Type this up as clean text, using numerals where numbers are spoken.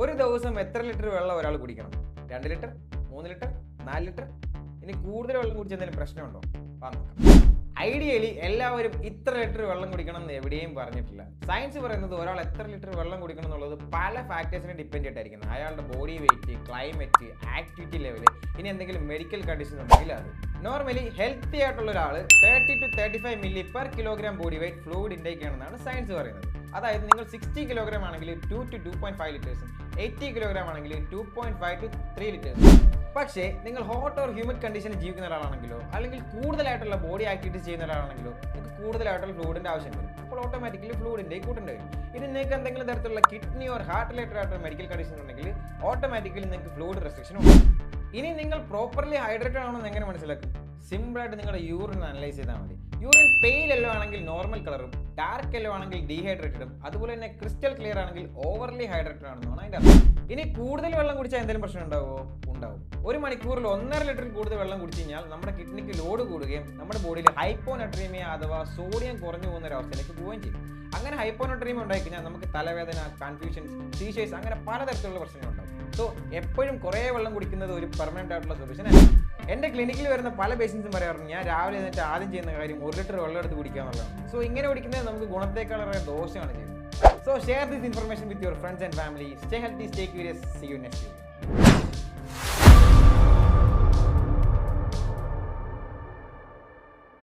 ഒരു ദിവസം എത്ര ലിറ്റർ വെള്ളം ഒരാൾ കുടിക്കണം? 2 ലിറ്റർ, 3 ലിറ്റർ, 4 ലിറ്റർ? ഇനി കൂടുതൽ വെള്ളം കുടിച്ച് എന്തെങ്കിലും പ്രശ്നമുണ്ടോ? ഐഡിയലി എല്ലാവരും ഇത്ര ലിറ്റർ വെള്ളം കുടിക്കണം എന്ന് എവിടെയും പറഞ്ഞിട്ടില്ല. സയൻസ് പറയുന്നത് ഒരാൾ എത്ര ലിറ്റർ വെള്ളം കുടിക്കണം എന്നുള്ളത് പല ഫാക്ടേഴ്സിനെ ഡിപ്പെൻഡ് ചെയ്തിട്ടായിരിക്കുന്നത്. അയാളുടെ body weight, climate, activity level, ഇനി എന്തെങ്കിലും മെഡിക്കൽ കണ്ടീഷൻ ഉണ്ടെങ്കിൽ അത്. നോർമലി ഹെൽത്തി ആയിട്ടുള്ള ഒരാൾ 30 to 35 milli per kilogram body weight fluid intake ആണെന്നാണ് സയൻസ് പറയുന്നത്. അതായത് നിങ്ങൾ 60 കിലോഗ്രാം ആണെങ്കിൽ 2 to 2.5 ലിറ്റേഴ്സും 80 കിലോഗ്രാം ആണെങ്കിൽ 2.5 to 3 ലിറ്റേഴ്സും. പക്ഷേ നിങ്ങൾ ഹോട്ട് ഓർ ഹ്യൂമിഡ് കണ്ടീഷനിൽ ജീവിക്കുന്ന ഒരാളാണെങ്കിലോ അല്ലെങ്കിൽ കൂടുതലായിട്ടുള്ള ബോഡി ആക്ടിവിറ്റീസ് ചെയ്യുന്ന ഒരാളാണെങ്കിലോ നിങ്ങൾക്ക് കൂടുതലായിട്ടുള്ള ഫ്ലൂയിഡിന്റെ ആവശ്യം വരും. അപ്പോൾ ഓട്ടോമാറ്റിക്കലി ഫ്ലൂയിഡിന്റെ കൂട്ടേണ്ടി വരും. ഇനി നിങ്ങൾക്ക് എന്തെങ്കിലും തരത്തിലുള്ള കിഡ്നി ഓർ ഹാർട്ട് റിലേറ്റഡ് ആയിട്ടുള്ള മെഡിക്കൽ കണ്ടീഷൻ ഉണ്ടെങ്കിൽ ഓട്ടോമാറ്റിക്കലി നിങ്ങൾക്ക് ഫ്ലൂയിഡ് റെസ്ട്രിക്ഷൻ ഉണ്ട്. ഇനി നിങ്ങൾ പ്രോപ്പർലി ഹൈഡ്രേറ്റഡ് ആണോ എന്ന് എങ്ങനെ മനസ്സിലാക്കും? സിമ്പിൾ ആയിട്ട് നിങ്ങളുടെ യൂറിൻ അനലൈസ് ചെയ്താൽ മതി. യൂറിൻ പെയിൽ യെല്ലോ ആണെങ്കിൽ നോർമൽ കളറും, ഡാർക്ക് യെല്ലോ ആണെങ്കിൽ ഡീഹൈഡ്രേറ്റഡും, അതുപോലെ തന്നെ ക്രിസ്റ്റൽ ക്ലിയർ ആണെങ്കിൽ ഓവർലി ഹൈഡ്രേറ്റഡ് ആണെന്നാണ് അതിൻ്റെ അർത്ഥം. ഇനി കൂടുതൽ വെള്ളം കുടിച്ചാൽ എന്തെങ്കിലും പ്രശ്നം ഉണ്ടാവുമോ? ഉണ്ടാവും. ഒരു മണിക്കൂറിൽ 1.5 ലിറ്ററിൽ കൂടുതൽ വെള്ളം കുടിച്ചു കഴിഞ്ഞാൽ നമ്മുടെ കിഡ്നിക്ക് ലോഡ് കൂടുകയും നമ്മുടെ ബോഡിയിൽ ഹൈപ്പോനട്രീമിയ അഥവാ സോഡിയം കുറഞ്ഞു പോകുന്ന ഒരു അവസ്ഥയിലേക്ക് പോവുകയും ചെയ്യും. അങ്ങനെ ഹൈപ്പോനട്രീമിയ ഉണ്ടായി കഴിഞ്ഞാൽ നമുക്ക് തലവേദന, കൺഫ്യൂഷൻസ്, സീഷേഴ്സ്, അങ്ങനെ പലതരത്തിലുള്ള പ്രശ്നങ്ങളുണ്ടാവും. സോ എപ്പോഴും കുറേ വെള്ളം കുടിക്കുന്നത് ഒരു പെർമനന്റ് ആയിട്ടുള്ള സൊല്യൂഷൻ അല്ല. എൻ്റെ ക്ലിനിക്കിൽ വരുന്ന പല പേഷ്യൻസും പറയാറുണ്ട്, ഞാൻ രാവിലെ എന്നിട്ട് ആദ്യം ചെയ്യുന്ന കാര്യം 1 ലിറ്റർ വെള്ളം എടുത്ത് കുടിക്കുക എന്നുള്ളതാണ്. സോ ഇങ്ങനെ കുടിക്കുന്നത് നമുക്ക് ഗുണത്തേക്കാളേറെ ദോഷമാണ് ചെയ്യുന്നത്. So share this information with your friends and family. Stay healthy, stay curious. See you next week.